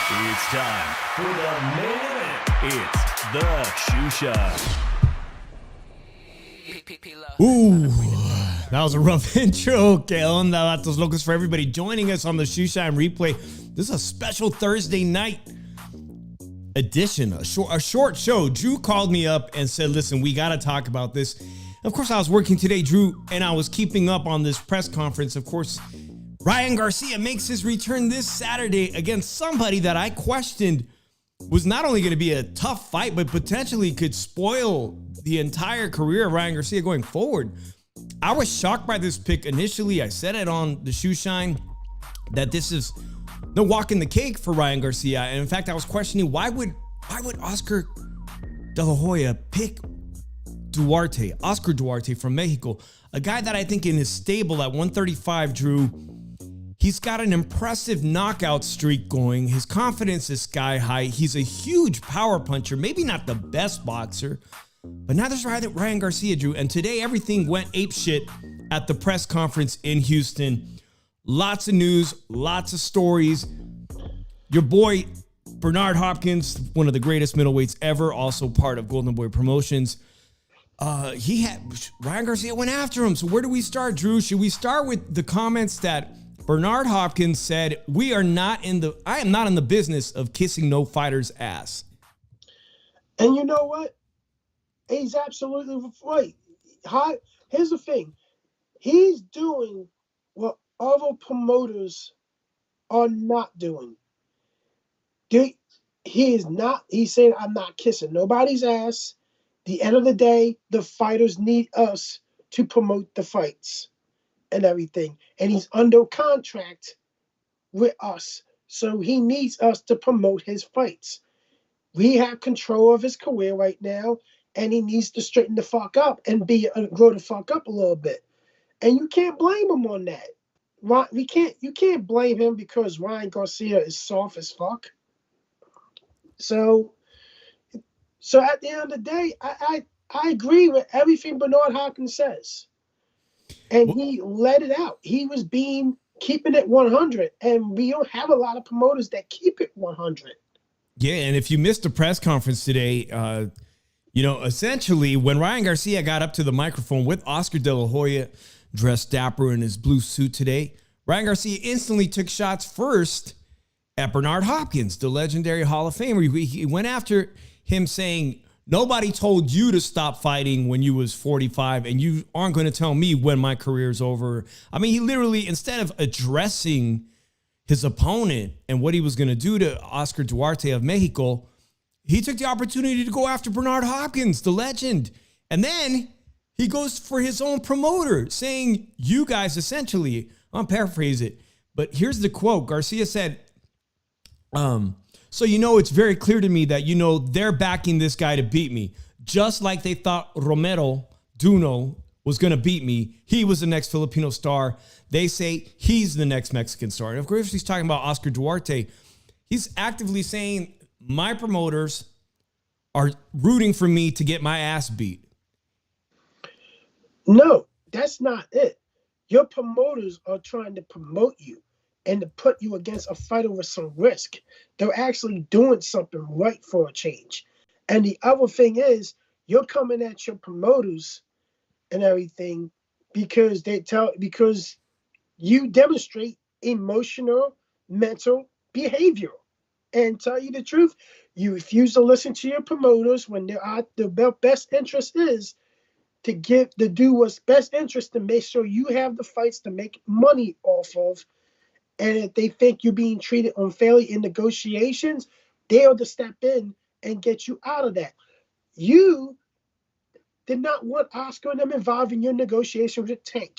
It's time for the main event. It's the Shoe Shine. Ooh, that was a rough intro. Que onda, vatos locos, for everybody joining us on the Shoe Shine replay. This is a special Thursday night edition, a short show. Drew called me up and said, listen, we got to talk about this. Of course, I was working today, Drew, and I was keeping up on this press conference. Of course, Ryan Garcia makes his return this Saturday against somebody that I questioned was not only going to be a tough fight, but potentially could spoil the entire career of Ryan Garcia going forward. I was shocked by this pick initially. I said it on the Shoe Shine that this is no walk in the cake for Ryan Garcia. And in fact, I was questioning why would Oscar De La Hoya pick Oscar Duarte from Mexico, a guy that I think in his stable at 135, Drew, he's got an impressive knockout streak going. His confidence is sky high. He's a huge power puncher, maybe not the best boxer, but now there's Ryan Garcia, Drew. And today everything went apeshit at the press conference in Houston. Lots of news, lots of stories. Your boy, Bernard Hopkins, one of the greatest middleweights ever, also part of Golden Boy Promotions. Ryan Garcia went after him. So where do we start, Drew? Should we start with the comments that Bernard Hopkins said, I am not in the business of kissing no fighter's ass? And you know what? He's absolutely right. Here's the thing. He's doing what other promoters are not doing. He's saying, I'm not kissing nobody's ass. The end of the day, the fighters need us to promote the fights and everything. And he's under contract with us. So he needs us to promote his fights. We have control of his career right now, and he needs to straighten the fuck up and grow the fuck up a little bit. And you can't blame him on that. You can't blame him because Ryan Garcia is soft as fuck. So at the end of the day, I agree with everything Bernard Hopkins says. And he let it out. He was keeping it 100. And we don't have a lot of promoters that keep it 100. Yeah, and if you missed the press conference today, essentially when Ryan Garcia got up to the microphone with Oscar De La Hoya, dressed dapper in his blue suit today, Ryan Garcia instantly took shots first at Bernard Hopkins, the legendary Hall of Famer. He went after him saying, nobody told you to stop fighting when you was 45, and you aren't going to tell me when my career's over. I mean, he literally, instead of addressing his opponent and what he was going to do to Oscar Duarte of Mexico, he took the opportunity to go after Bernard Hopkins, the legend. And then he goes for his own promoter, saying, you guys essentially, I'll paraphrase it, but here's the quote. Garcia said, so, it's very clear to me that, they're backing this guy to beat me. Just like they thought Romero Duno was going to beat me. He was the next Filipino star. They say he's the next Mexican star. And of course, he's talking about Oscar Duarte. He's actively saying my promoters are rooting for me to get my ass beat. No, that's not it. Your promoters are trying to promote you and to put you against a fighter with some risk. They're actually doing something right for a change. And the other thing is, you're coming at your promoters and everything because you demonstrate emotional, mental behavior. And tell you the truth, you refuse to listen to your promoters when the best interest is to do what's best interest to make sure you have the fights to make money off of. And if they think you're being treated unfairly in negotiations, they'll to step in and get you out of that. You did not want Oscar and them involved in your negotiation with Tank.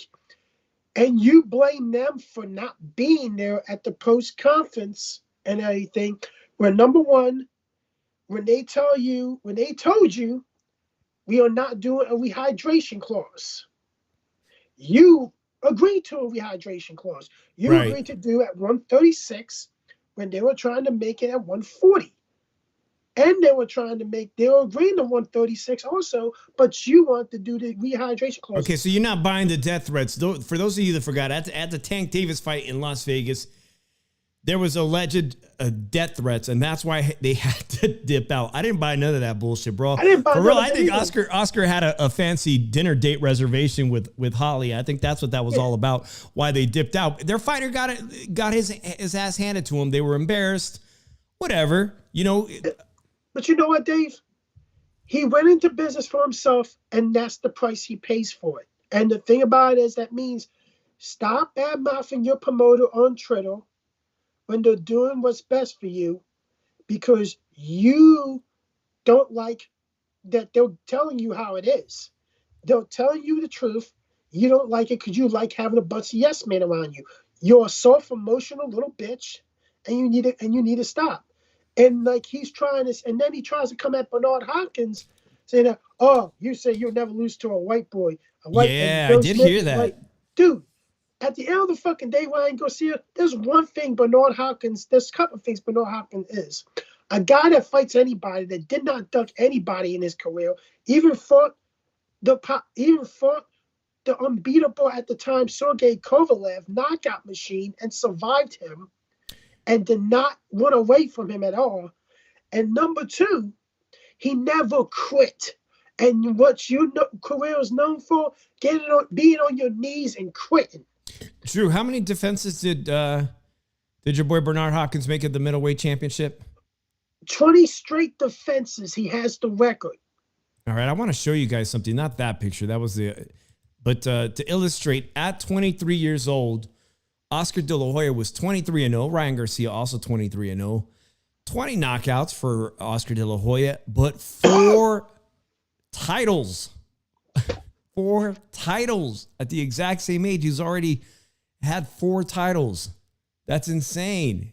And you blame them for not being there at the post conference and everything. Where number one, when they told you we are not doing a rehydration clause, you agreed to a rehydration clause. You Right. agreed to do at 136 when they were trying to make it at 140. And they were agreeing to 136 also, but you want to do the rehydration clause. Okay, so you're not buying the death threats. For those of you that forgot, at the Tank Davis fight in Las Vegas, there was alleged death threats, and that's why they had to dip out. I didn't buy none of that bullshit, bro. I didn't buy For none real, of I it think either. Oscar had a fancy dinner date reservation with Holly. I think that's what that was all about. Why they dipped out. Their fighter got his ass handed to him. They were embarrassed. Whatever, you know. But you know what, Dave? He went into business for himself, and that's the price he pays for it. And the thing about it is that means stop bad-mouthing your promoter on Twitter when they're doing what's best for you, because you don't like that they're telling you how it is. They're telling you the truth. You don't like it because you like having a bunch of yes men around you. You're a soft, emotional little bitch, and you need to stop. And like he's trying this, and then he tries to come at Bernard Hopkins, saying that, oh, you say you'll never lose to a white boy. Yeah, I did hear that. Like, dude, at the end of the fucking day, Ryan Garcia, there's one thing there's a couple of things Bernard Hopkins is. A guy that fights anybody, that did not duck anybody in his career, even fought the unbeatable at the time Sergey Kovalev knockout machine and survived him and did not run away from him at all. And number two, he never quit. And what your career is known for, being on your knees and quitting. Drew, how many defenses did your boy Bernard Hopkins make at the middleweight championship? 20 straight defenses. He has the record. All right, I want to show you guys something. Not that picture. That was but to illustrate, at 23 years old, Oscar De La Hoya was 23-0. Ryan Garcia also 23-0. 20 knockouts for Oscar De La Hoya, but 4 titles. 4 titles at the exact same age. He's already had 4 titles. That's insane.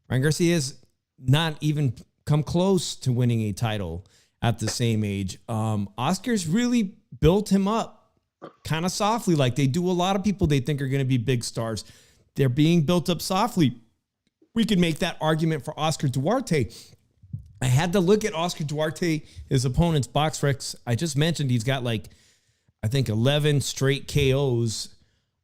Ryan Garcia has not even come close to winning a title at the same age. Oscar's really built him up kind of softly, like they do a lot of people they think are going to be big stars. They're being built up softly. We could make that argument for Oscar Duarte. I had to look at Oscar Duarte, his opponent's box recs. I just mentioned he's got I think 11 straight KOs.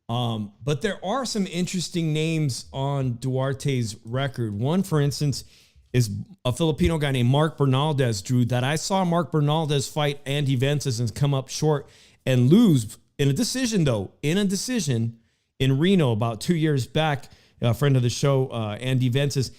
But there are some interesting names on Duarte's record. One, for instance, is a Filipino guy named Mark Bernaldez, Drew, that I saw Mark Bernaldez fight Andy Vences and come up short and lose in a decision, in Reno about 2 years back. A friend of the show, Andy Vences.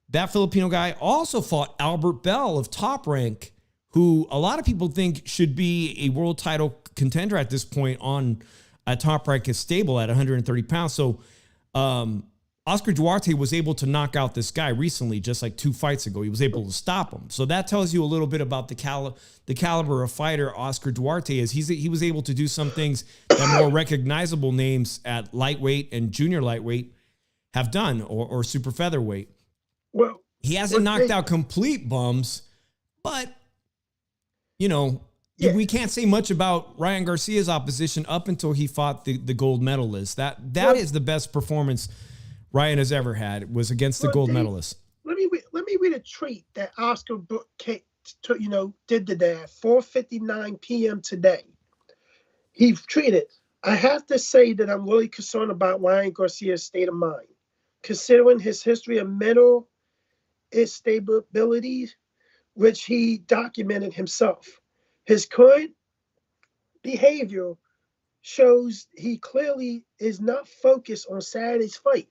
That Filipino guy also fought Albert Bell of Top Rank, who a lot of people think should be a world title contender at this point on a Top Rank is stable at 130 pounds. So Oscar Duarte was able to knock out this guy recently, just like 2 fights ago. He was able to stop him. So that tells you a little bit about the caliber of fighter Oscar Duarte is. He was able to do some things that more recognizable names at lightweight and junior lightweight have done, or super featherweight. Well, he hasn't knocked out complete bums, but we can't say much about Ryan Garcia's opposition up until he fought the gold medalist. That is the best performance Ryan has ever had, was against the gold medalist. Let me read a tweet that Oscar did today at 4:59 p.m. today. He tweeted, "I have to say that I'm really concerned about Ryan Garcia's state of mind, considering his history of mental instability, which he documented himself. His current behavior shows he clearly is not focused on Saturday's fight.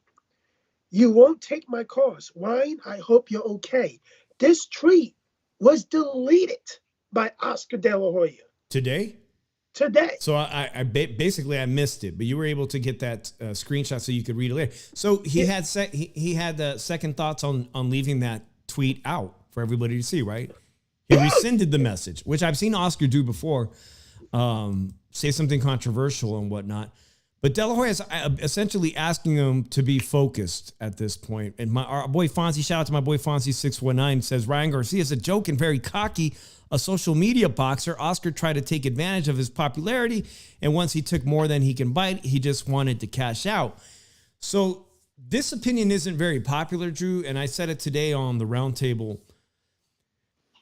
You won't take my calls. Ryan, I hope you're okay. This tweet was deleted by Oscar De La Hoya Today? today. So basically I missed it, but you were able to get that screenshot so you could read it later. So he had second thoughts on leaving that tweet out for everybody to see, right? He rescinded the message, which I've seen Oscar do before, say something controversial and whatnot. But De La Hoya is essentially asking him to be focused at this point. And our boy Fonzie, shout out to my boy Fonzie619, says Ryan Garcia is a joke and very cocky, a social media boxer. Oscar tried to take advantage of his popularity, and once he took more than he can bite, he just wanted to cash out. So this opinion isn't very popular, Drew, and I said it today on the roundtable.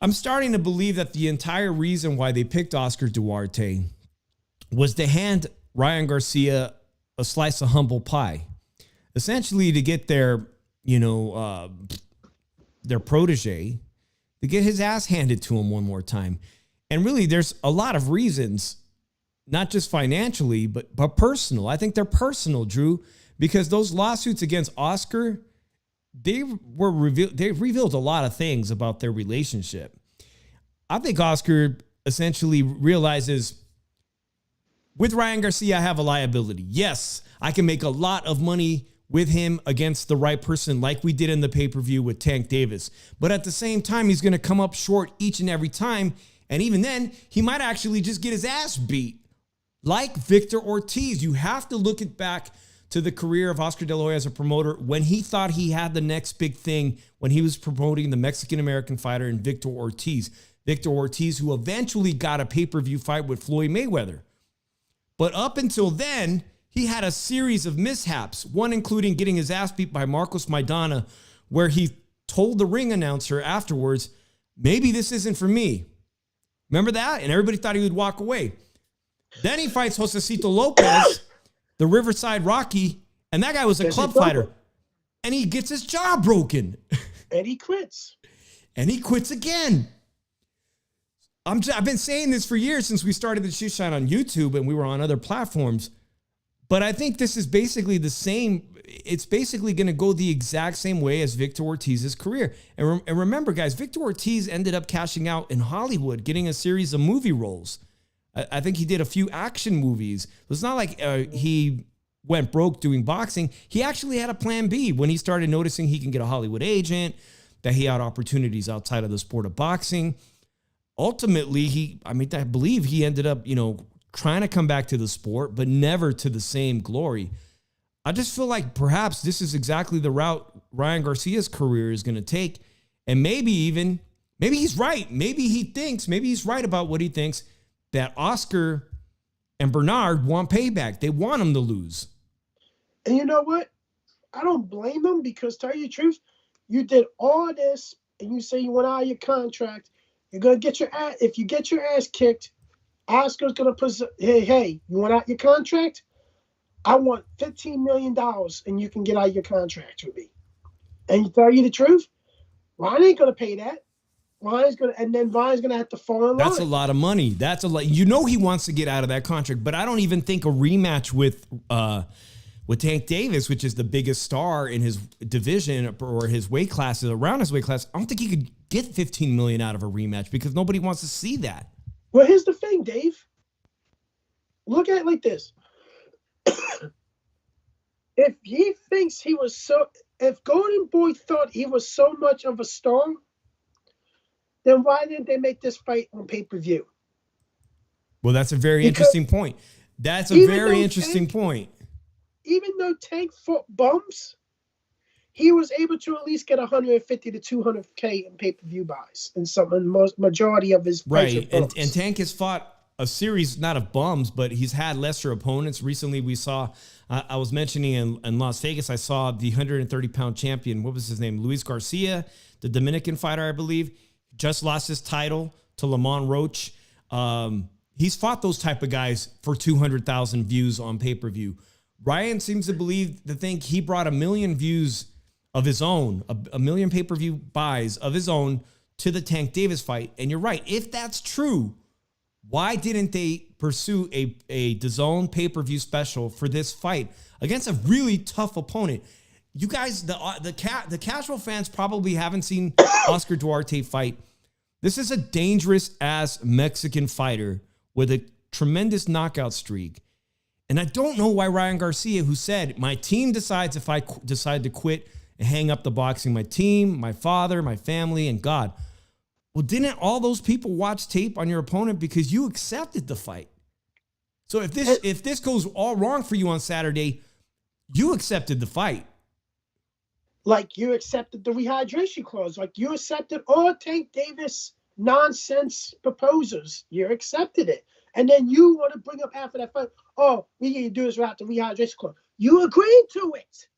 I'm starting to believe that the entire reason why they picked Oscar Duarte was to hand Ryan Garcia a slice of humble pie, essentially to get their protege, to get his ass handed to him one more time. And really, there's a lot of reasons, not just financially, but personal. I think they're personal, Drew, because those lawsuits against Oscar, they revealed a lot of things about their relationship. I think Oscar essentially realizes, with Ryan Garcia, I have a liability. Yes, I can make a lot of money with him against the right person, like we did in the pay-per-view with Tank Davis. But at the same time, he's going to come up short each and every time. And even then, he might actually just get his ass beat, like Victor Ortiz. You have to look back to the career of Oscar De La Hoya as a promoter when he thought he had the next big thing, when he was promoting the Mexican-American fighter in Victor Ortiz. Victor Ortiz, who eventually got a pay-per-view fight with Floyd Mayweather. But up until then, he had a series of mishaps, one including getting his ass beat by Marcos Maidana, where he told the ring announcer afterwards, maybe this isn't for me. Remember that? And everybody thought he would walk away. Then he fights Josecito Lopez, the Riverside Rocky, and that guy was a club fighter. And he gets his jaw broken. And he quits. And he quits again. I've been saying this for years since we started the Shoe Shine on YouTube and we were on other platforms. But I think this is basically the same. It's basically going to go the exact same way as Victor Ortiz's career. And remember, guys, Victor Ortiz ended up cashing out in Hollywood, getting a series of movie roles. I think he did a few action movies. It's not like he went broke doing boxing. He actually had a plan B when he started noticing he can get a Hollywood agent, that he had opportunities outside of the sport of boxing. Ultimately, I believe he ended up, trying to come back to the sport, but never to the same glory. I just feel like perhaps this is exactly the route Ryan Garcia's career is going to take. And maybe he's right. Maybe he's right about what he thinks, that Oscar and Bernard want payback. They want him to lose. And you know what? I don't blame them, because tell you the truth, you did all this and you say you went out of your contract. You're going to get your ass, if you get your ass kicked, Oscar's going to put, hey, you went out your contract? I want $15 million and you can get out your contract with me. And to tell you the truth, Ryan ain't going to pay that. Ryan's going to have to fall in line. That's a lot of money. That's a lot. He wants to get out of that contract, but I don't even think a rematch with Tank Davis, which is the biggest star in his division or his weight classes, around his weight class, I don't think he could get $15 million out of a rematch, because nobody wants to see that. Well, here's the thing, Dave. Look at it like this. If Golden Boy thought he was so much of a star, then why didn't they make this fight on pay-per-view? Well, that's a very interesting point. That's a very interesting point. Even though Tank fought bums, he was able to at least get 150 to 200K in pay-per-view buys in majority of his fights. Right, and Tank has fought a series, not of bums, but he's had lesser opponents. Recently, we saw, I was mentioning in Las Vegas, I saw the 130-pound champion, what was his name? Luis Garcia, the Dominican fighter, I believe, just lost his title to Lamont Roach. He's fought those type of guys for 200,000 views on pay-per-view. Ryan seems to think he brought 1 million views of his own, a million pay-per-view buys of his own to the Tank Davis fight. And you're right. If that's true, Why didn't they pursue a DAZN pay-per-view special for this fight against a really tough opponent? You guys, the casual fans probably haven't seen Oscar Duarte fight. This is a dangerous-ass Mexican fighter with a tremendous knockout streak. And I don't know why Ryan Garcia, who said, my team decides if I decide to quit and hang up the boxing, my team, my father, my family, and God. Well, didn't all those people watch tape on your opponent because you accepted the fight? So if this goes all wrong for you on Saturday, you accepted the fight. Like you accepted the rehydration clause. Like you accepted all Tank Davis nonsense proposals. You accepted it. And then you want to bring up after that fight, oh, we need to do this without the rehydration clause. You agreed to it.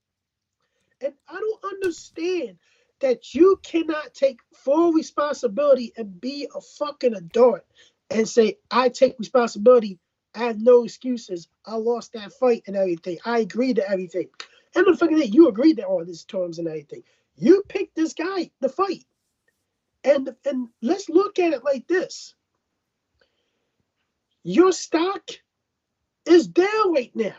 And I don't understand that you cannot take full responsibility and be a fucking adult and say, I take responsibility. I have no excuses. I lost that fight and everything. I agreed to everything. And the fucking thing, you agreed to all these terms and everything. You picked this guy to fight. And let's look at it like this. Your stock is down right now.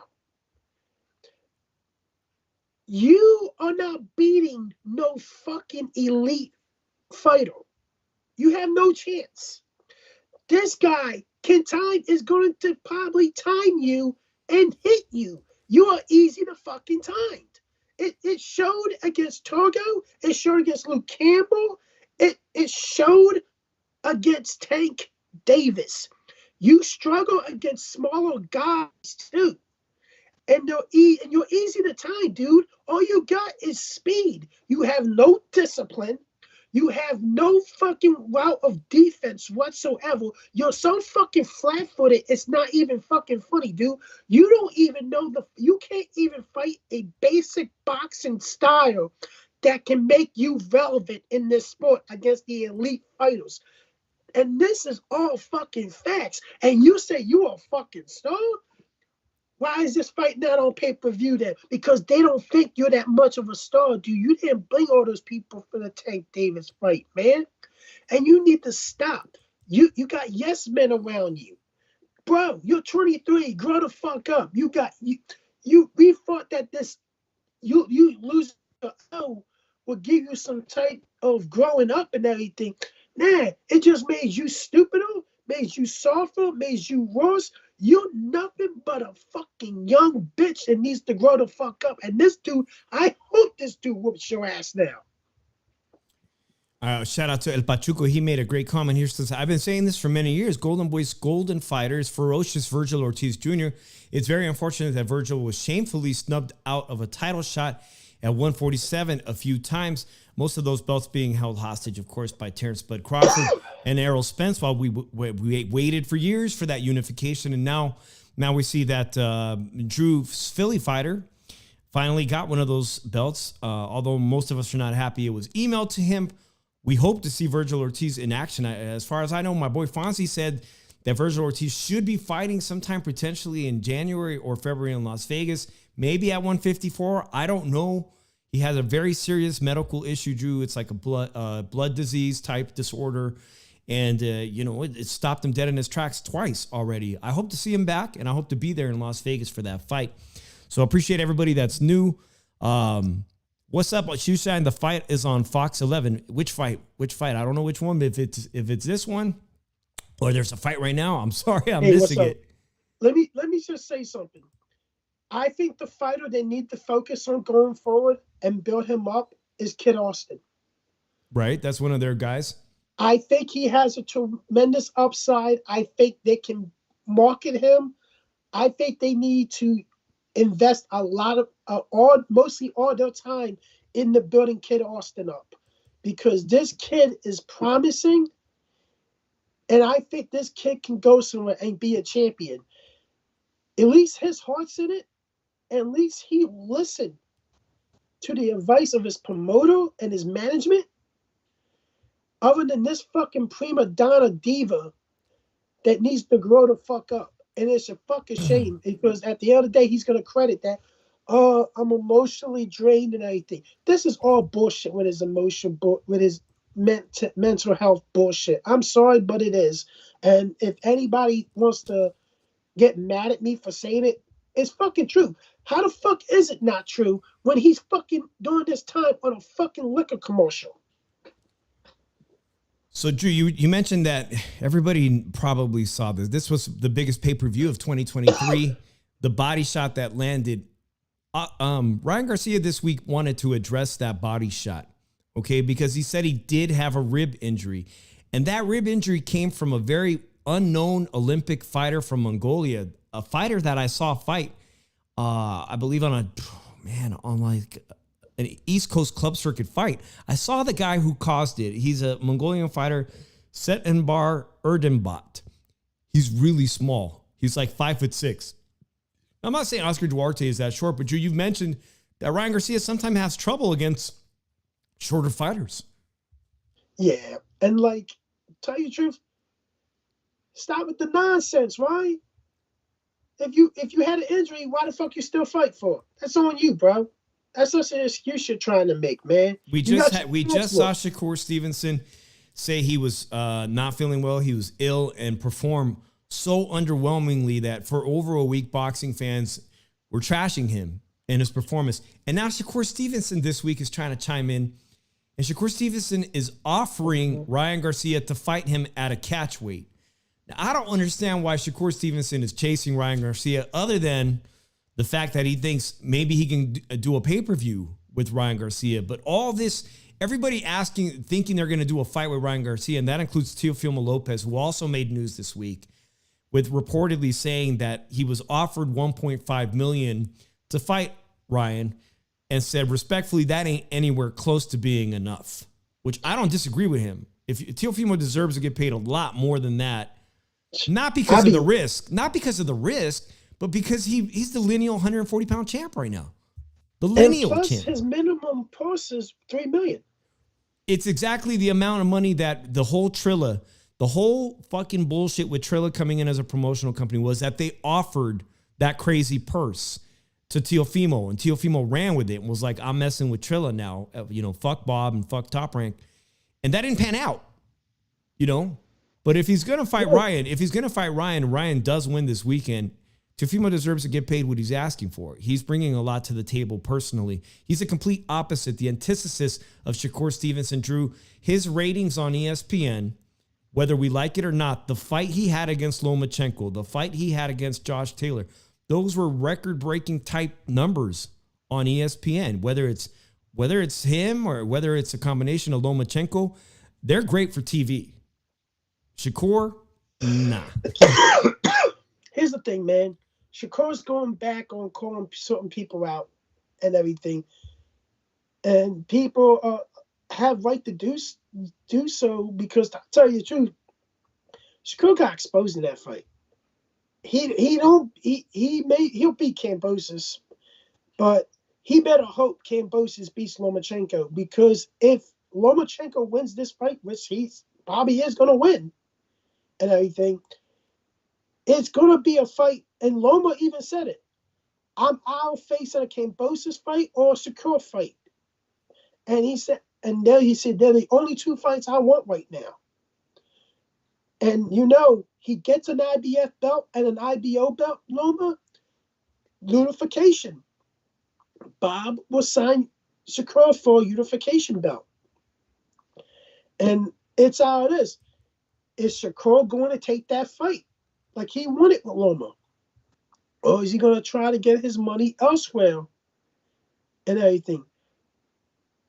You are not beating no fucking elite fighter. You have no chance. This guy, is going to probably time you and hit you. You are easy to fucking time. It showed against Togo. It showed against Luke Campbell. It showed against Tank Davis. You struggle against smaller guys too. And you're easy to time, dude. All you got is speed. You have no discipline. You have no fucking route of defense whatsoever. You're so fucking flat-footed, it's not even fucking funny, dude. You don't even know you can't even fight a basic boxing style that can make you relevant in this sport against the elite fighters. And this is all fucking facts. And you say you are a fucking star? Why is this fight not on pay-per-view then? Because they don't think you're that much of a star, dude. You didn't bring all those people for the Tank Davis fight, man. And you need to stop. You got yes men around you. Bro, you're 23. Grow the fuck up. We thought that you lose the L would give you some type of growing up and everything. Nah, it just made you stupider, made you softer, made you worse. You're nothing but a fucking young bitch that needs to grow the fuck up. And this dude, I hope this dude whoops your ass now. Shout out to El Pachuco. He made a great comment here. Says, I've been saying this for many years. Golden Boy's golden fighter is ferocious Virgil Ortiz Jr. It's very unfortunate that Virgil was shamefully snubbed out of a title shot at 147 a few times. Most of those belts being held hostage, of course, by Terrence Bud Crawford and Errol Spence while we waited for years for that unification. And now we see that Drew's Philly fighter finally got one of those belts. Although most of us are not happy it was emailed to him. We hope to see Virgil Ortiz in action. As far as I know, my boy Fonzie said that Virgil Ortiz should be fighting sometime potentially in January or February in Las Vegas, maybe at 154. I don't know. He has a very serious medical issue, Drew. It's like a blood disease type disorder. And, it stopped him dead in his tracks twice already. I hope to see him back, and I hope to be there in Las Vegas for that fight. So I appreciate everybody that's new. What's up, Shushan? The fight is on Fox 11. Which fight? I don't know which one, but if it's this one or there's a fight right now, I'm sorry I'm missing it. Let me just say something. I think the fighter they need to focus on going forward and build him up is Kid Austin. Right, that's one of their guys. I think he has a tremendous upside. I think they can market him. I think they need to invest a lot of mostly all their time in the building Kid Austin up, because this kid is promising, and I think this kid can go somewhere and be a champion. At least his heart's in it. At least he listened to the advice of his promoter and his management. Other than this fucking prima donna diva that needs to grow the fuck up. And it's a fucking shame, because at the end of the day, he's going to credit that, I'm emotionally drained and everything. This is all bullshit with his emotion, with his mental health bullshit. I'm sorry, but it is. And if anybody wants to get mad at me for saying it, it's fucking true. How the fuck is it not true when he's fucking doing this time on a fucking liquor commercial? So, Drew, you mentioned that everybody probably saw this. This was the biggest pay-per-view of 2023. The body shot that landed. Ryan Garcia this week wanted to address that body shot, okay, because he said he did have a rib injury. And that rib injury came from a very unknown Olympic fighter from Mongolia, a fighter that I saw fight, I believe on like an East Coast club circuit fight. I saw the guy who caused it. He's a Mongolian fighter, Setenbar Erdenbot. He's really small. He's like 5'6". I'm not saying Oscar Duarte is that short, but you've mentioned that Ryan Garcia sometimes has trouble against shorter fighters. Yeah, and like, tell you the truth, stop with the nonsense, right? If you had an injury, why the fuck you still fight for? That's on you, bro. That's just an excuse you're trying to make, man. We just saw Shakur Stevenson say he was not feeling well. He was ill and perform so underwhelmingly that for over a week, boxing fans were trashing him and his performance. And now Shakur Stevenson this week is trying to chime in. And Shakur Stevenson is offering Ryan Garcia to fight him at a catch weight. Now, I don't understand why Shakur Stevenson is chasing Ryan Garcia other than the fact that he thinks maybe he can do a pay-per-view with Ryan Garcia. But all this, everybody thinking they're going to do a fight with Ryan Garcia, and that includes Teofimo Lopez, who also made news this week, with reportedly saying that he was offered $1.5 million to fight Ryan and said, respectfully, that ain't anywhere close to being enough, which I don't disagree with him. If Teofimo deserves to get paid a lot more than that, not because of the risk, but because he's the lineal 140-pound champ right now. The lineal and plus champ. His minimum price is $3 million. It's exactly the amount of money that the whole fucking bullshit with Trilla coming in as a promotional company was, that they offered that crazy purse to Teofimo, and Teofimo ran with it and was like, I'm messing with Trilla now, fuck Bob and fuck Top Rank. And that didn't pan out, But if he's going to fight Ryan, Ryan does win this weekend, Teofimo deserves to get paid what he's asking for. He's bringing a lot to the table personally. He's a complete opposite, the antithesis of Shakur Stevenson. Drew, his ratings on ESPN, whether we like it or not, the fight he had against Lomachenko, the fight he had against Josh Taylor, those were record-breaking type numbers on ESPN. Whether it's him or whether it's a combination of Lomachenko, they're great for TV. Shakur, nah. Here's the thing, man. Shakur's going back on calling certain people out and everything, and people have right to do so, because, to tell you the truth, Shakur got exposed in that fight. He'll beat Kambosos, but he better hope Kambosos beats Lomachenko, because if Lomachenko wins this fight, which he probably is going to win and everything, it's going to be a fight. And Loma even said it. I'll face a Kambosos fight or a Shakur fight. And he said they're the only two fights I want right now. And he gets an IBF belt and an IBO belt, Loma, unification. Bob will sign Shakur for a unification belt. And it's how it is. Is Shakur going to take that fight like he won it with Loma? Or is he going to try to get his money elsewhere and everything?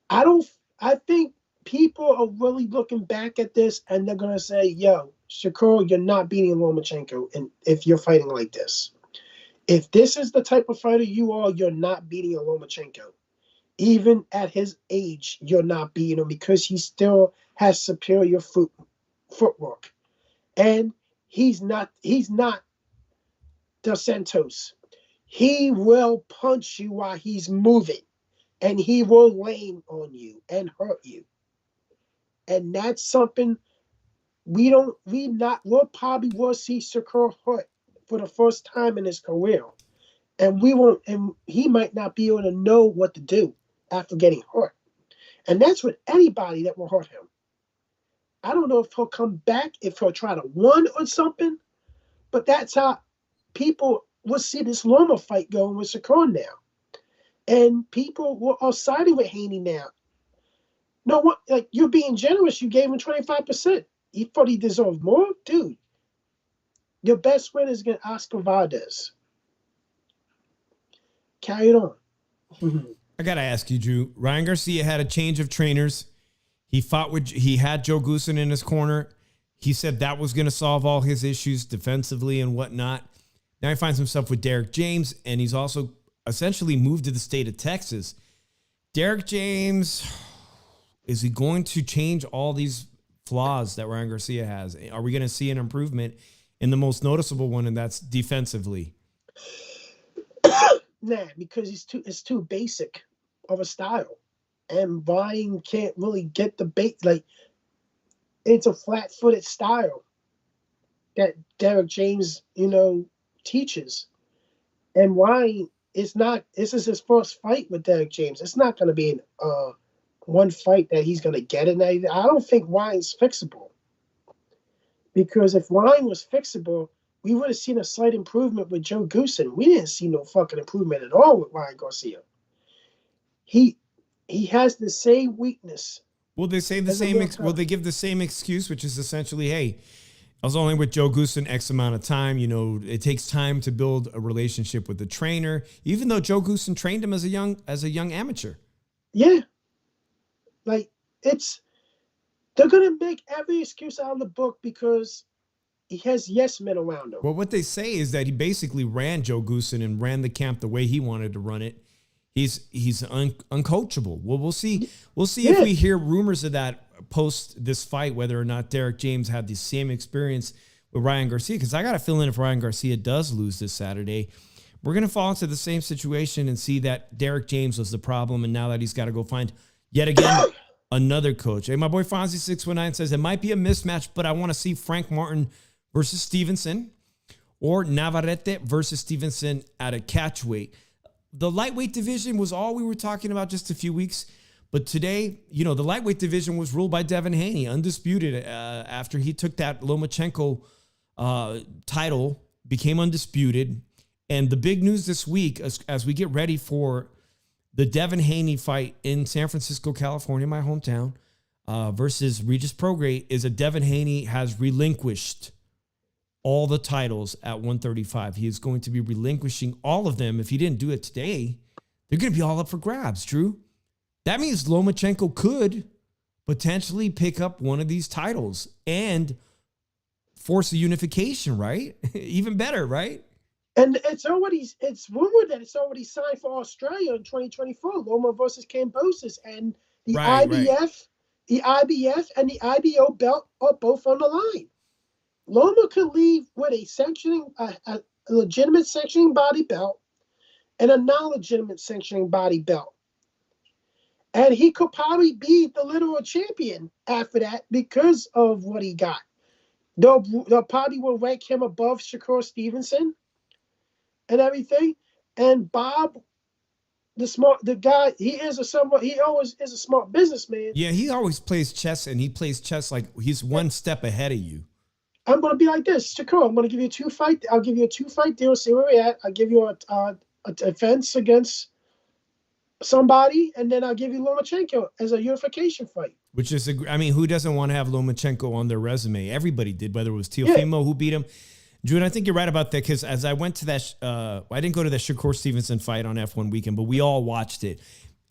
I think people are really looking back at this and they're going to say, yo, Shakur, you're not beating Lomachenko if you're fighting like this. If this is the type of fighter you are, you're not beating a Lomachenko. Even at his age, you're not beating him, because he still has superior footwork. And he's not Dos Santos. He will punch you while he's moving, and he will lay on you and hurt you. And that's something we'll probably will see Shakur hurt for the first time in his career. And he might not be able to know what to do after getting hurt. And that's with anybody that will hurt him. I don't know if he'll come back, if he'll try to win or something, but that's how people will see this Loma fight going with Shakur now. And people are siding with Haney now. No, what? Like, you're being generous. You gave him 25%. He thought he deserved more? Dude, your best win is against Oscar Valdez. Carry it on. I got to ask you, Drew. Ryan Garcia had a change of trainers. He had Joe Goosen in his corner. He said that was going to solve all his issues defensively and whatnot. Now he finds himself with Derek James, and he's also essentially moved to the state of Texas. Derek James, is he going to change all these flaws that Ryan Garcia has? Are we going to see an improvement in the most noticeable one, and that's defensively? Nah, because it's too basic of a style. And Ryan can't really get the bait. Like, it's a flat-footed style that Derek James, teaches. And Ryan this is his first fight with Derek James. It's not going to be one fight that he's going to get in. I don't think Ryan's fixable. Because if Ryan was fixable, we would have seen a slight improvement with Joe Goosen. We didn't see no fucking improvement at all with Ryan Garcia. He has the same weakness. Will they say the same? Will they give the same excuse, which is essentially, hey, I was only with Joe Goosen X amount of time. It takes time to build a relationship with the trainer, even though Joe Goosen trained him as a young amateur. Yeah. Like, they're going to make every excuse out of the book because he has yes men around him. Well, what they say is that he basically ran Joe Goosen and ran the camp the way he wanted to run it. He's uncoachable. Well, we'll see. We'll see if we hear rumors of that post this fight, whether or not Derek James had the same experience with Ryan Garcia. Because I got a feeling if Ryan Garcia does lose this Saturday, we're going to fall into the same situation and see that Derek James was the problem. And now that he's got to go find yet again another coach. Hey, my boy Fonzie619 says it might be a mismatch, but I want to see Frank Martin versus Stevenson or Navarrete versus Stevenson at a catchweight. The lightweight division was all we were talking about just a few weeks. But today, the lightweight division was ruled by Devin Haney, undisputed after he took that Lomachenko title, became undisputed. And the big news this week, as we get ready for the Devin Haney fight in San Francisco, California, my hometown, versus Regis Prograis, is that Devin Haney has relinquished all the titles at 135. He is going to be relinquishing all of them. If he didn't do it today, they're going to be all up for grabs, Drew. That means Lomachenko could potentially pick up one of these titles and force a unification, right? Even better, right? And it's rumored that it's already signed for Australia in 2024, Loma versus Kambosos, and the the IBF and the IBO belt are both on the line. Loma could leave with a legitimate sanctioning body belt and a non-legitimate sanctioning body belt. And he could probably be the literal champion after that because of what he got. They'll probably will rank him above Shakur Stevenson and everything. And Bob, the guy, he always is a smart businessman. Yeah, he always plays chess, and he plays chess like he's one step ahead of you. I'm going to be like this, Shakur. I'm going to give you a 2-fight. I'll give you a 2-fight deal. See where we're at. I'll give you a defense against somebody, and then I'll give you Lomachenko as a unification fight. Which is, who doesn't want to have Lomachenko on their resume? Everybody did, whether it was Teofimo who beat him. Drew, and I think you're right about that, because as I went to that, I didn't go to the Shakur Stevenson fight on F1 weekend, but we all watched it.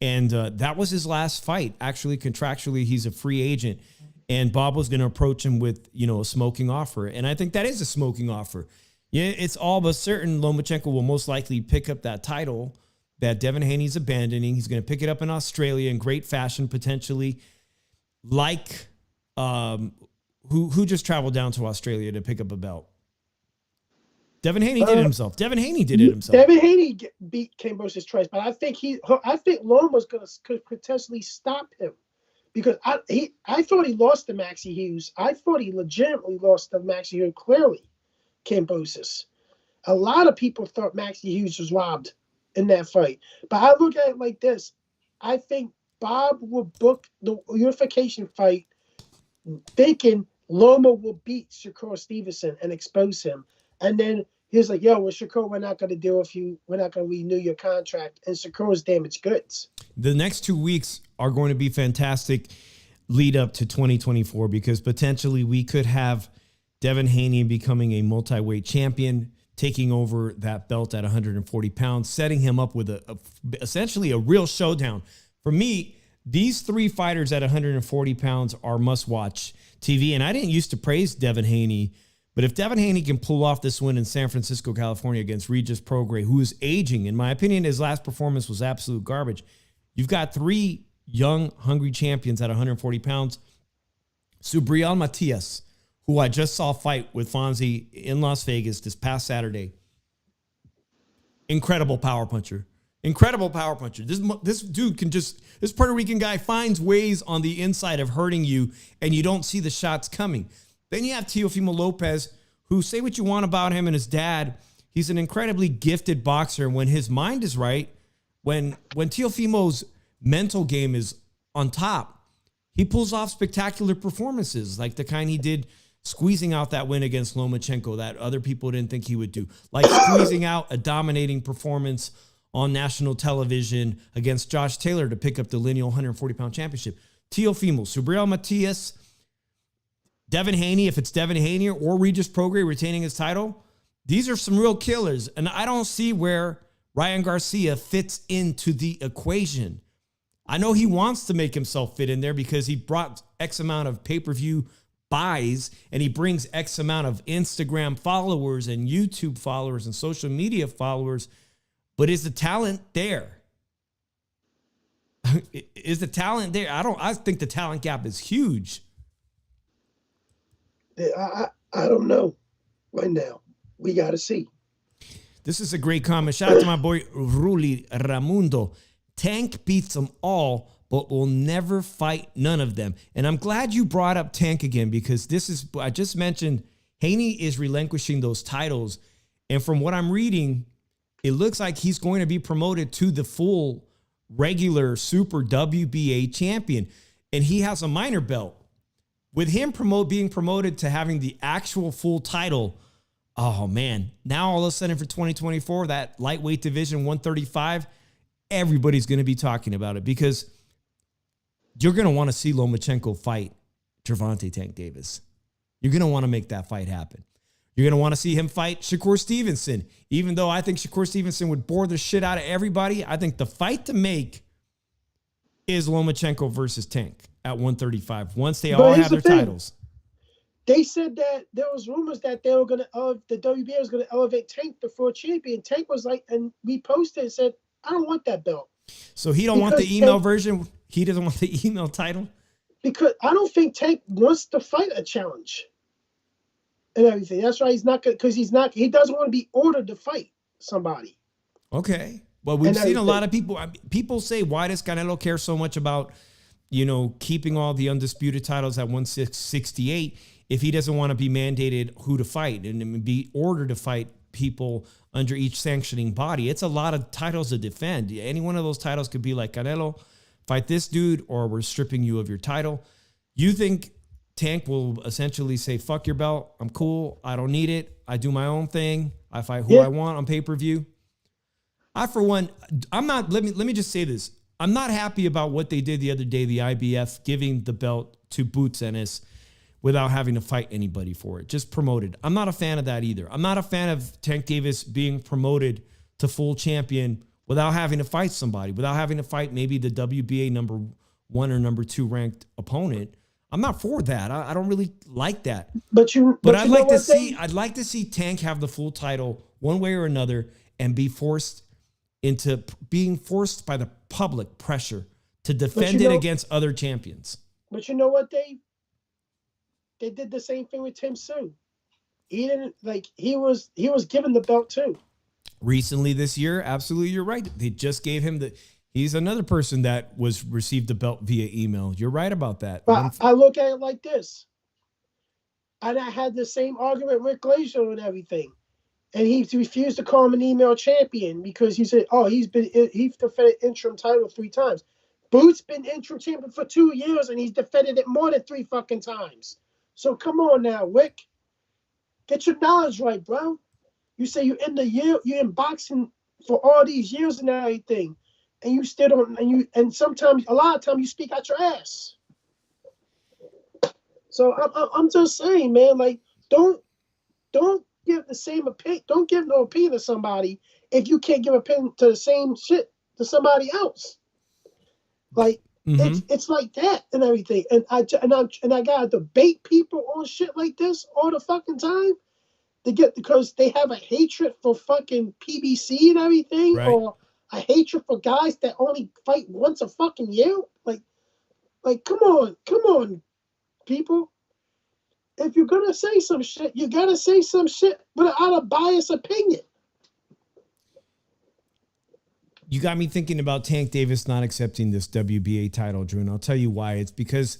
And that was his last fight. Actually, contractually, he's a free agent. And Bob was going to approach him with, a smoking offer. And I think that is a smoking offer. Yeah, it's all but certain Lomachenko will most likely pick up that title that Devin Haney's abandoning. He's going to pick it up in Australia in great fashion, potentially. Like, who just traveled down to Australia to pick up a belt? Devin Haney did it himself. Devin Haney did it himself. Devin Haney beat Kambosos twice, but I think Loma's could potentially stop him. Because I thought he lost to Maxie Hughes. I thought he legitimately lost to Maxie Hughes, clearly, Kambosos. A lot of people thought Maxie Hughes was robbed in that fight. But I look at it like this. I think Bob will book the unification fight thinking Loma will beat Shakur Stevenson and expose him. And then he was like, yo, well, Shakur, we're not going to deal with you. We're not going to renew your contract. And Shakur's damaged goods. The next 2 weeks are going to be fantastic lead up to 2024 because potentially we could have Devin Haney becoming a multi-weight champion, taking over that belt at 140 pounds, setting him up with essentially a real showdown. For me, these three fighters at 140 pounds are must-watch TV. And I didn't used to praise Devin Haney, but if Devin Haney can pull off this win in San Francisco, California against Regis Prograis, who is aging, in my opinion, his last performance was absolute garbage. You've got three young, hungry champions at 140 pounds. Subriel Matias, who I just saw fight with Fonzie in Las Vegas this past Saturday. Incredible power puncher. Incredible power puncher. This dude can just, this Puerto Rican guy finds ways on the inside of hurting you, and you don't see the shots coming. Then you have Teofimo Lopez, who, say what you want about him and his dad, he's an incredibly gifted boxer. When his mind is right, when Teofimo's mental game is on top, he pulls off spectacular performances like the kind he did squeezing out that win against Lomachenko that other people didn't think he would do, like squeezing out a dominating performance on national television against Josh Taylor to pick up the lineal 140-pound championship. Teofimo, Subriel Matias, Devin Haney, if it's Devin Haney or Regis Prograis retaining his title, these are some real killers. And I don't see where Ryan Garcia fits into the equation. I know he wants to make himself fit in there because he brought X amount of pay-per-view buys and he brings X amount of Instagram followers and YouTube followers and social media followers. But is the talent there? Is the talent there? I think the talent gap is huge. I don't know right now. We got to see. This is a great comment. Shout out to my boy Ruli Ramundo. Tank beats them all, but will never fight none of them. And I'm glad you brought up Tank again because this is, I just mentioned, Haney is relinquishing those titles. And from what I'm reading, it looks like he's going to be promoted to the full regular super WBA champion. And he has a minor belt. With him being promoted to having the actual full title, oh man, now all of a sudden for 2024, that lightweight division 135, everybody's going to be talking about it because you're going to want to see Lomachenko fight Gervonta Tank Davis. You're going to want to make that fight happen. You're going to want to see him fight Shakur Stevenson. Even though I think Shakur Stevenson would bore the shit out of everybody, I think the fight to make is Lomachenko versus Tank at 135 once they all have their titles. They said that there was rumors that they were going to, the WBA was going to elevate Tank before champion. Tank was like, and we posted and said, I don't want that belt. So he don't want the email version? He doesn't want the email title? Because I don't think Tank wants to fight a challenge and everything. That's why he's not going to, because he doesn't want to be ordered to fight somebody. Okay. Well, we've seen a lot of people say, why does Canelo care so much about, keeping all the undisputed titles at 168 if he doesn't want to be mandated who to fight and be ordered to fight people under each sanctioning body? It's a lot of titles to defend. Any one of those titles could be like, Canelo, fight this dude, or we're stripping you of your title. You think Tank will essentially say, fuck your belt, I'm cool, I don't need it, I do my own thing, I fight who I want on pay-per-view? I, for one, I'm not, let me just say this. I'm not happy about what they did the other day, the IBF giving the belt to Boots Ennis without having to fight anybody for it, just promoted. I'm not a fan of that either. I'm not a fan of Tank Davis being promoted to full champion without having to fight somebody, without having to fight maybe the WBA number 1 or number 2 ranked opponent. I'm not for that. I don't really like that. But I'd like to see Tank have the full title one way or another and be forced into being forced by the public pressure to defend it against other champions. But you know what, Dave? They did the same thing with Tim Tszyu. He didn't he was given the belt too. Recently this year, absolutely, you're right. They just gave him he's another person that received the belt via email. You're right about that. But I look at it like this. And I had the same argument with Glacier and everything. And he refused to call him an email champion because he said, he defended interim title 3 times. Boots been interim champion for 2 years, and he's defended it more than 3 fucking times. So come on now, Wick. Get your knowledge right, bro. You say you're in boxing for all these years and everything, and you still don't. And sometimes, a lot of times, you speak out your ass. So I'm just saying, man. Like, don't give the same opinion. Don't give no opinion to somebody if you can't give opinion to the same shit to somebody else. Like it's like that and everything. And I gotta debate people on shit like this all the fucking time because they have a hatred for fucking PBC and everything, right. or a hatred for guys that only fight once a fucking year. Like come on, people. If you're gonna say some shit, you gotta say some shit without a biased opinion. You got me thinking about Tank Davis not accepting this WBA title, Drew, and I'll tell you why. It's because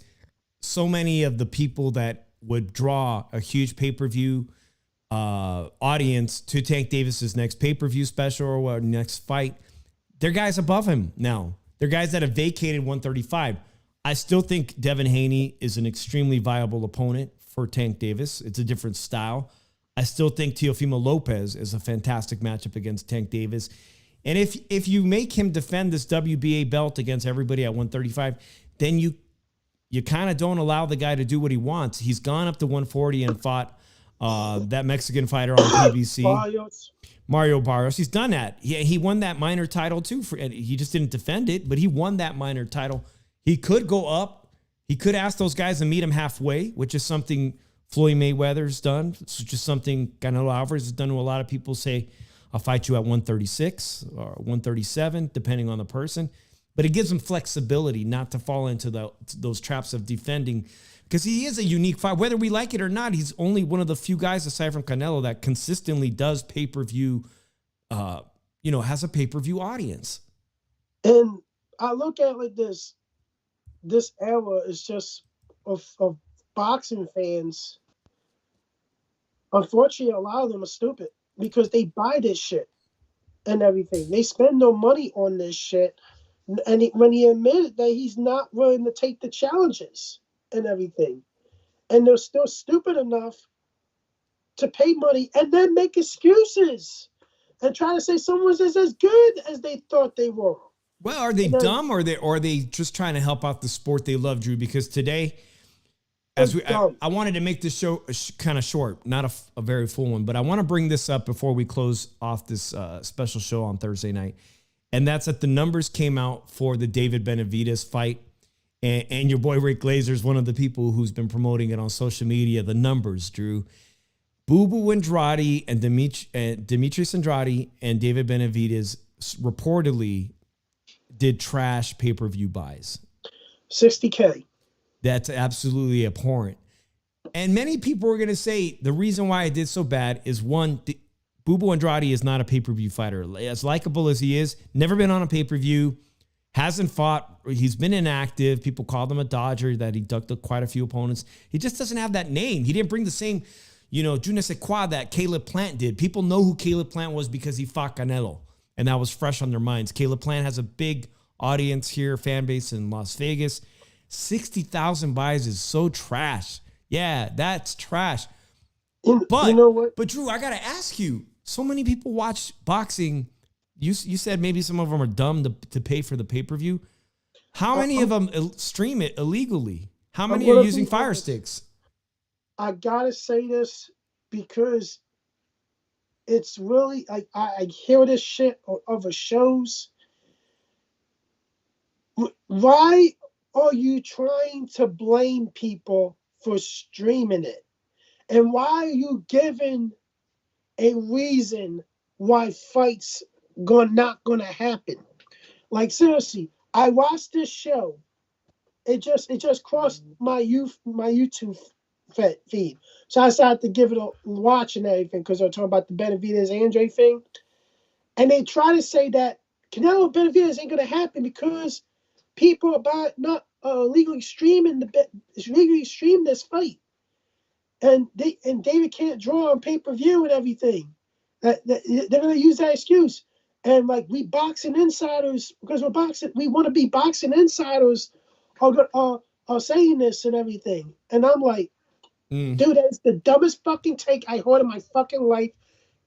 so many of the people that would draw a huge pay-per-view audience to Tank Davis's next pay-per-view special or next fight, they're guys above him now. They're guys that have vacated 135. I still think Devin Haney is an extremely viable opponent for Tank Davis. It's a different style. I still think Teofimo Lopez is a fantastic matchup against Tank Davis. And if you make him defend this WBA belt against everybody at 135, then you kind of don't allow the guy to do what he wants. He's gone up to 140 and fought that Mexican fighter on PBC, Mario Barrios. He's done that. He won that minor title too. He just didn't defend it, but he won that minor title. He could go up. He could ask those guys to meet him halfway, which is something Floyd Mayweather's done. It's just something Canelo Alvarez has done to a lot of people. Say, I'll fight you at 136 or 137, depending on the person. But it gives him flexibility not to fall into those traps of defending, because he is a unique fight. Whether we like it or not, he's only one of the few guys aside from Canelo that consistently does pay-per-view, has a pay-per-view audience. And I look at it like this. This era is just of boxing fans. Unfortunately, a lot of them are stupid because they buy this shit and everything. They spend no money on this shit. And when he admitted that he's not willing to take the challenges and everything. And they're still stupid enough to pay money and then make excuses and try to say someone is as good as they thought they were. Well, are they dumb or are they just trying to help out the sport they love, Drew? Because today, I wanted to make this show kind of short, not a very full one, but I want to bring this up before we close off this special show on Thursday night. And that's that the numbers came out for the David Benavidez fight. And your boy Rick Glazer is one of the people who's been promoting it on social media. The numbers, Drew. Boo Boo Andrade and Demetrius Andrade and David Benavidez reportedly did trash pay-per-view buys. $60K. That's absolutely abhorrent. And many people are going to say the reason why it did so bad is, one, Boo Boo Andrade is not a pay-per-view fighter. As likable as he is, never been on a pay-per-view, hasn't fought. He's been inactive. People called him a dodger, that he ducked quite a few opponents. He just doesn't have that name. He didn't bring the same, je ne sais quoi that Caleb Plant did. People know who Caleb Plant was because he fought Canelo, and that was fresh on their minds. Caleb Plant has a big audience here, fan base in Las Vegas. 60,000 buys is so trash. Yeah, that's trash. But, you know what? But Drew, I got to ask you, so many people watch boxing. You said maybe some of them are dumb to pay for the pay-per-view. How many of them stream it illegally? How many are using Fire Sticks? I got to say this because it's really, I hear this shit over shows. Why are you trying to blame people for streaming it? And why are you giving a reason why fights not gonna happen? Like, seriously, I watched this show. It just crossed my YouTube feed. So I decided to give it a watch and everything because they're talking about the Benavidez Andre thing. And they try to say that Canelo Benavidez ain't gonna happen because people are not legally streaming this fight, and David can't draw on pay-per-view and everything. They're gonna use that excuse, And like we boxing insiders, because we're boxing, we want to be boxing insiders are saying this and everything. And I'm like, dude, that's the dumbest fucking take I heard in my fucking life.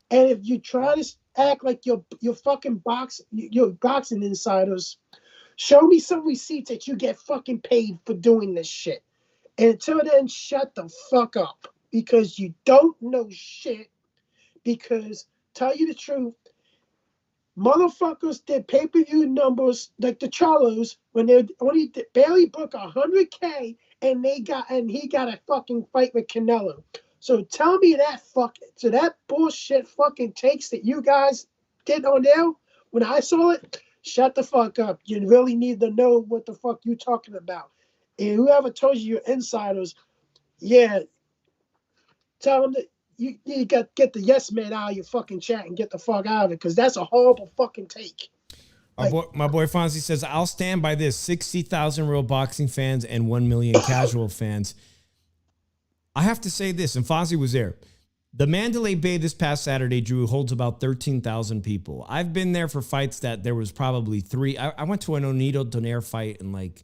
And if you try to act like you're fucking you're boxing insiders, show me some receipts that you get fucking paid for doing this shit. And until then, shut the fuck up, because you don't know shit. Because tell you the truth, motherfuckers did pay-per-view numbers like the Charlos when they only barely book 100K, and he got a fucking fight with Canelo. So tell me that bullshit fucking takes that you guys did on there when I saw it. Shut the fuck up. You really need to know what the fuck you talking about. And whoever told you you're insiders, yeah, tell them that you got get the yes man out of your fucking chat and get the fuck out of it, because that's a horrible fucking take. My boy Fonzie says, I'll stand by this. 60,000 real boxing fans and 1 million casual fans. I have to say this, and Fonzie was there. The Mandalay Bay this past Saturday, Drew, holds about 13,000 people. I've been there for fights that there was probably 3. I went to an Onito Donaire fight in like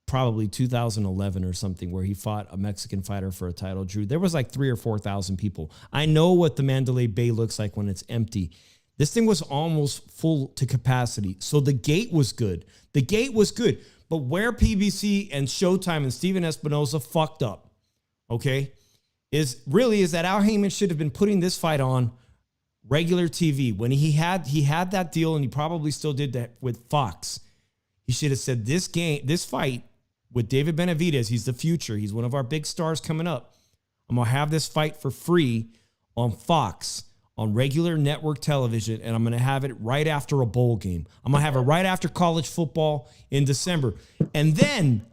probably 2011 or something, where he fought a Mexican fighter for a title, Drew. There was like 3,000 or 4,000 people. I know what the Mandalay Bay looks like when it's empty. This thing was almost full to capacity. So the gate was good. The gate was good. But where PBC and Showtime and Steven Espinoza fucked up, okay, is that Al Heyman should have been putting this fight on regular TV. When he had that deal, and he probably still did that with Fox. He should have said, this fight with David Benavidez, he's the future. He's one of our big stars coming up. I'm going to have this fight for free on Fox, on regular network television, and I'm going to have it right after a bowl game. I'm going to have it right after college football in December. And then,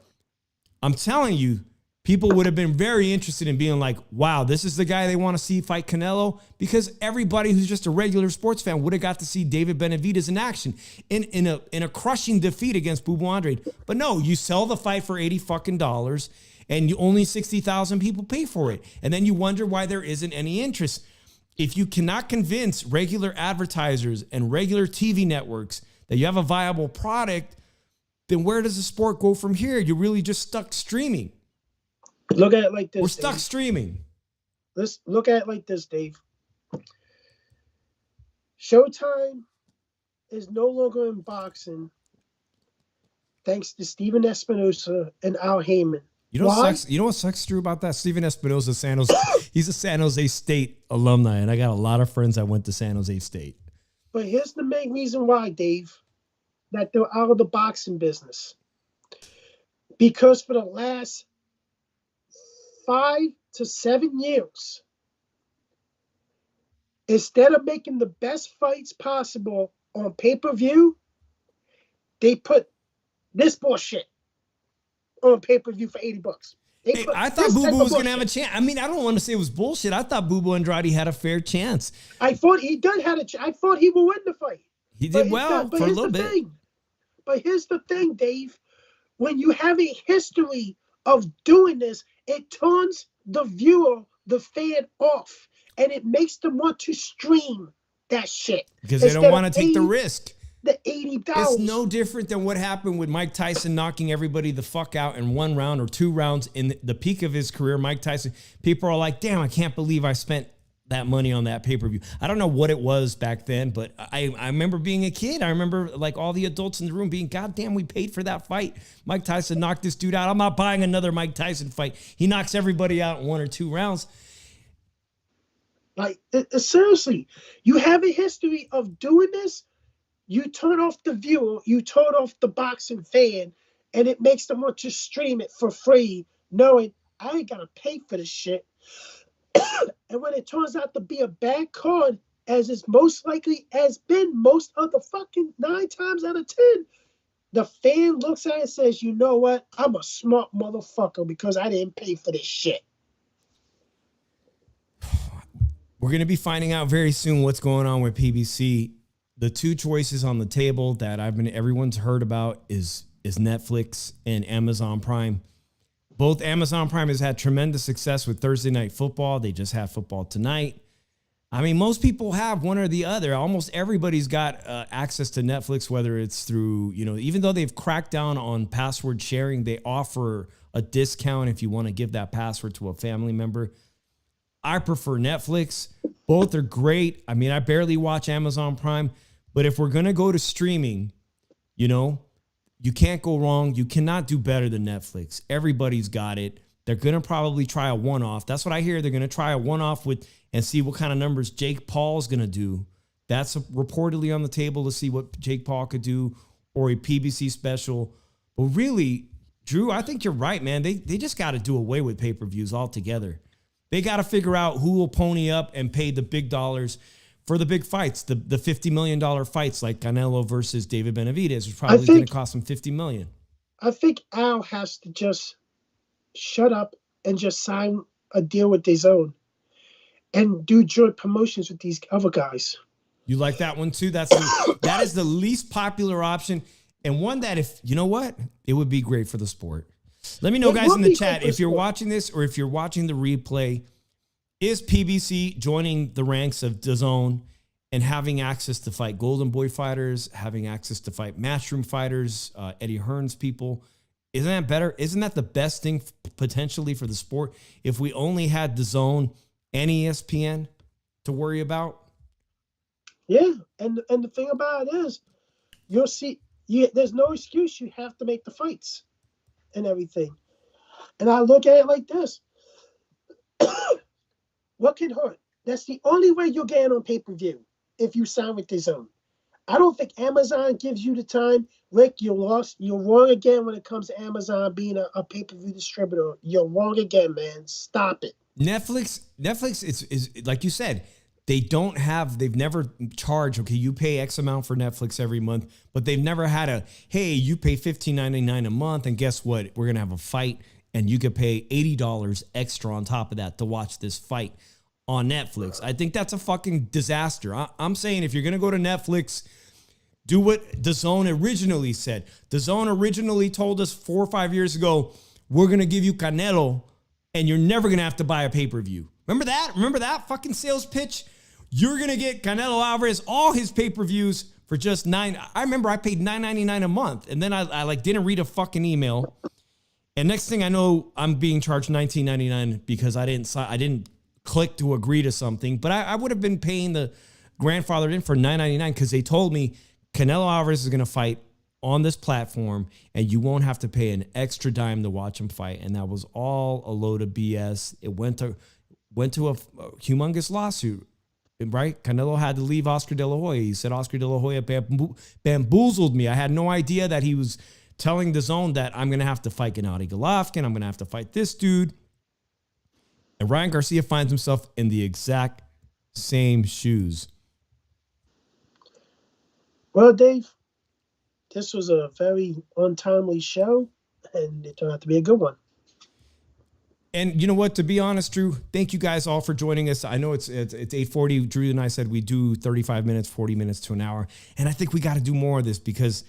I'm telling you, people would have been very interested in being like, wow, this is the guy they want to see fight Canelo, because everybody who's just a regular sports fan would have got to see David Benavidez in action in a crushing defeat against Bubu Andrade. But no, you sell the fight for $80 fucking dollars, and only 60,000 people pay for it. And then you wonder why there isn't any interest. If you cannot convince regular advertisers and regular TV networks that you have a viable product, then where does the sport go from here? You're really just stuck streaming. Look at it like this. We're stuck Dave. streaming. Let's look at it like this, Dave. Showtime is no longer in boxing thanks to Steven Espinoza and Al Heyman. You know what sucks, Drew, about that? Steven Espinoza, he's a San Jose State alumni, and I got a lot of friends that went to San Jose State. But here's the main reason why, Dave, that they're out of the boxing business. Because for the last 5 to 7 years, instead of making the best fights possible on pay-per-view, they put this bullshit on pay-per-view for $80. I thought Boo Boo was going to have a chance. I mean, I don't want to say it was bullshit. I thought Bubu Andrade had a fair chance. I thought he did have a chance. I thought he would win the fight. He did well for a little bit. But here's the thing, Dave. When you have a history of doing this, it turns the viewer, the fan, off. And it makes them want to stream that shit. Because they don't want to take the risk. The $80. It's no different than what happened with Mike Tyson knocking everybody the fuck out in 1 round or 2 rounds in the peak of his career. Mike Tyson, people are like, damn, I can't believe I spent that money on that pay-per-view. I don't know what it was back then, but I remember being a kid. I remember like all the adults in the room being, God damn, we paid for that fight. Mike Tyson knocked this dude out. I'm not buying another Mike Tyson fight. He knocks everybody out in 1 or 2 rounds. Like, seriously, you have a history of doing this. You turn off the viewer, you turn off the boxing fan, and it makes them want to stream it for free, knowing I ain't got to pay for this shit. And when it turns out to be a bad card, as it's most likely has been most of the fucking 9 times out of 10, the fan looks at it and says, you know what? I'm a smart motherfucker because I didn't pay for this shit. We're going to be finding out very soon what's going on with PBC. The 2 choices on the table that everyone's heard about is Netflix and Amazon Prime. Both Amazon Prime has had tremendous success with Thursday Night Football. They just have football tonight. I mean, most people have one or the other. Almost everybody's got access to Netflix, whether it's through, even though they've cracked down on password sharing, they offer a discount if you want to give that password to a family member. I prefer Netflix. Both are great. I mean, I barely watch Amazon Prime, but if we're going to go to streaming, you can't go wrong. You cannot do better than Netflix. Everybody's got it. They're going to probably try a one-off. That's what I hear. They're going to try a one-off and see what kind of numbers Jake Paul's going to do. That's reportedly on the table to see what Jake Paul could do, or a PBC special. But really, Drew, I think you're right, man. They just got to do away with pay-per-views altogether. They got to figure out who will pony up and pay the big dollars for the big fights, the $50 million fights like Canelo versus David Benavidez, which probably going to cost him $50 million. I think Al has to just shut up and just sign a deal with DAZN and do joint promotions with these other guys. You like that one too? That is the least popular option, and one that, if you know what, it would be great for the sport. Let me know, guys, in the chat, if you're watching this or if you're watching the replay, is PBC joining the ranks of DAZN and having access to fight Golden Boy fighters, having access to fight Matchroom fighters, Eddie Hearn's people? Isn't that better? Isn't that the best thing potentially for the sport if we only had DAZN and ESPN to worry about? Yeah, and the thing about it is, you'll see, there's no excuse. You have to make the fights and everything. And I look at it like this. What can hurt? That's the only way you'll get on pay-per-view if you sign with DAZN. I don't think Amazon gives you the time. Rick, you're wrong again when it comes to Amazon being a pay-per-view distributor. You're wrong again, man. Stop it. Netflix is like you said, they've never charged, okay, you pay X amount for Netflix every month, but they've never had hey, you pay $15.99 a month, and guess what? We're going to have a fight, and you could pay $80 extra on top of that to watch this fight on Netflix. I think that's a fucking disaster. I'm saying if you're going to go to Netflix, do what DAZN originally said. DAZN originally told us 4 or 5 years ago, we're going to give you Canelo, and you're never going to have to buy a pay-per-view. Remember that? Remember that fucking sales pitch? You're going to get Canelo Alvarez, all his pay-per-views for just $9. I remember I paid $9.99 a month, and then I didn't read a fucking email. And next thing I know, I'm being charged $19.99 because I didn't click to agree to something. But I would have been paying the grandfathered in for $9.99 because they told me Canelo Alvarez is going to fight on this platform, and you won't have to pay an extra dime to watch him fight. And that was all a load of BS. It went to a humongous lawsuit. Right? Canelo had to leave Oscar De La Hoya. He said Oscar De La Hoya bamboozled me. I had no idea that he was telling DAZN that I'm going to have to fight Gennady Golovkin. I'm going to have to fight this dude. And Ryan Garcia finds himself in the exact same shoes. Well, Dave, this was a very untimely show, and it turned out to be a good one. And you know what? To be honest, Drew, thank you guys all for joining us. I know it's 8:40. Drew and I said we do 35 minutes, 40 minutes to an hour. And I think we got to do more of this because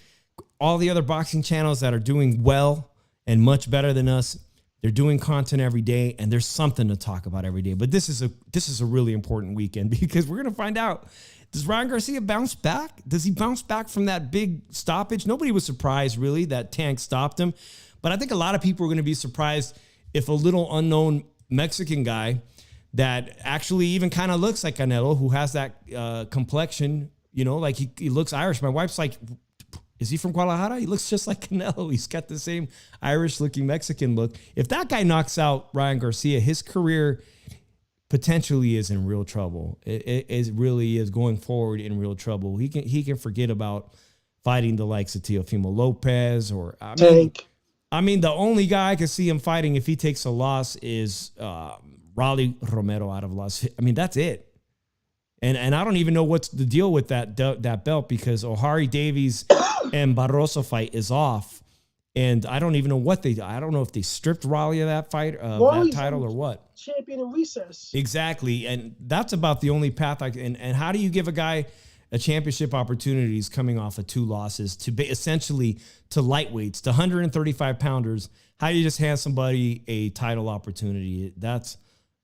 all the other boxing channels that are doing well and much better than us, they're doing content every day, and there's something to talk about every day. But this is a really important weekend because we're going to find out, does Ryan Garcia bounce back? Does he bounce back from that big stoppage? Nobody was surprised, really, that Tank stopped him. But I think a lot of people are going to be surprised if a little unknown Mexican guy that actually even kind of looks like Canelo, who has that complexion, like he looks Irish. My wife's like, is he from Guadalajara? He looks just like Canelo. He's got the same Irish-looking Mexican look. If that guy knocks out Ryan Garcia, his career potentially is in real trouble. It really is going forward in real trouble. He can forget about fighting the likes of Teofimo Lopez or Tank. I mean, the only guy I could see him fighting if he takes a loss is Raleigh Romero out of Las Vegas. I mean, that's it. And I don't even know what's the deal with that belt because O'Hari Davies and Barroso fight is off. And I don't even know I don't know if they stripped Raleigh of that fight, that title or what. Champion in recess. Exactly. And that's about the only path and how do you give a guy a championship opportunities coming off of 2 losses to essentially to lightweights, to 135 pounders? How do you just hand somebody a title opportunity? That's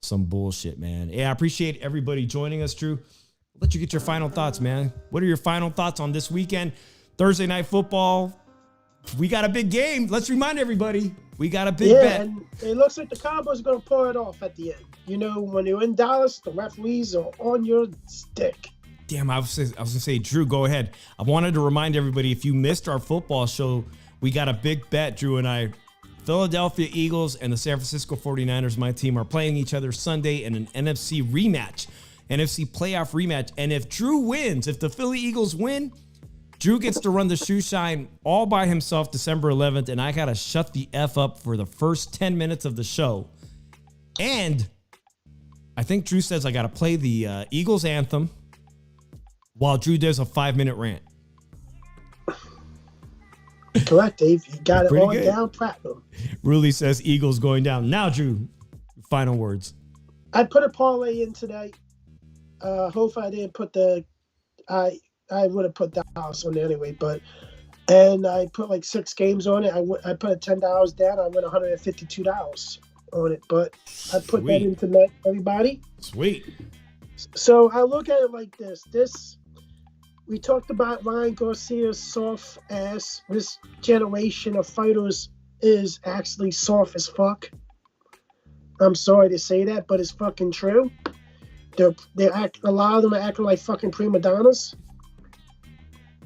some bullshit, man. Yeah, I appreciate everybody joining us, Drew. I'll let you get your final thoughts, man. What are your final thoughts on this weekend? Thursday night football. We got a big game. Let's remind everybody. We got a big bet. And it looks like the Cowboys are going to pull it off at the end. You know, when you're in Dallas, the referees are on your stick. Damn, I was going to say, Drew, go ahead. I wanted to remind everybody, if you missed our football show, we got a big bet, Drew and I. Philadelphia Eagles and the San Francisco 49ers, my team, are playing each other Sunday in an NFC rematch, NFC playoff rematch. And if Drew wins, if the Philly Eagles win, Drew gets to run the shoe shine all by himself December 11th, and I got to shut the F up for the first 10 minutes of the show. And I think Drew says I got to play the Eagles anthem while Drew does a 5-minute rant. Correct, Dave. You got it Pretty all good. down platinum. Ruley says Eagles going down. Now, Drew, final words. I put a parlay in today. Hopefully I didn't put I would have put Dallas on it anyway, and I put like 6 games on it. I put $10 down. I win $152 on it, but I put that in tonight, everybody. Sweet. So I look at it like this. We talked about Ryan Garcia's soft ass. This generation of fighters is actually soft as fuck. I'm sorry to say that, but it's fucking true. A lot of them are acting like fucking prima donnas.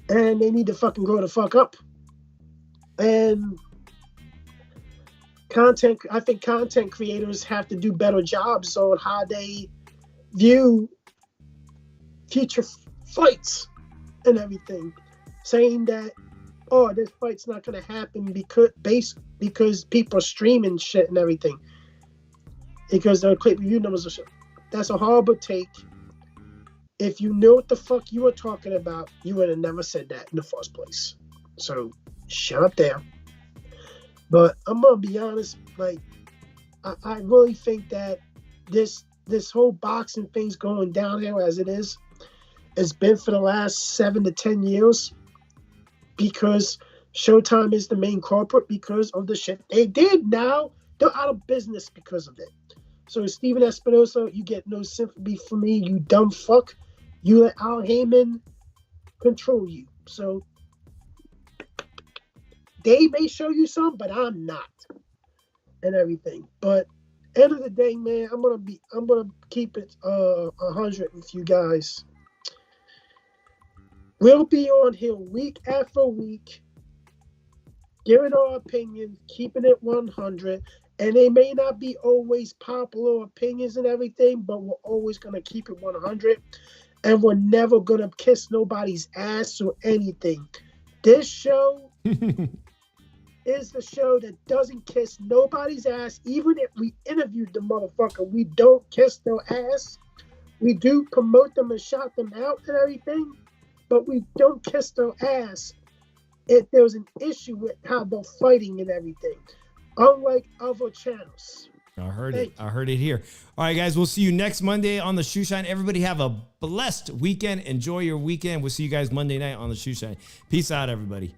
And they need to fucking grow the fuck up. And I think content creators have to do better jobs on how they view future fights and everything, saying that, oh, this fight's not going to happen because people are streaming shit and everything, because their quick review numbers are shit. That's a horrible take. If you know what the fuck you were talking about, you would have never said that in the first place. So shut up there. But I'm gonna be honest, like I really think that this whole boxing thing's going downhill as it is. It's been for the last 7 to 10 years, because Showtime is the main corporate because of the shit they did. Now they're out of business because of it. So Steven Espinosa, you get no sympathy for me, you dumb fuck. You let Al Heyman control you. So they may show you some, but I'm not, and everything. But end of the day, man, I'm gonna keep it 100 with you guys. We'll be on here week after week, giving our opinion, keeping it 100. And they may not be always popular opinions and everything, but we're always going to keep it 100. And we're never going to kiss nobody's ass or anything. This show is the show that doesn't kiss nobody's ass. Even if we interviewed the motherfucker, we don't kiss their ass. We do promote them and shout them out and everything, but we don't kiss their ass if there's an issue with how they're fighting and everything, unlike other channels. I heard it. I heard it here. All right, guys, we'll see you next Monday on the Shoe Shine. Everybody have a blessed weekend. Enjoy your weekend. We'll see you guys Monday night on the Shoe Shine. Peace out, everybody.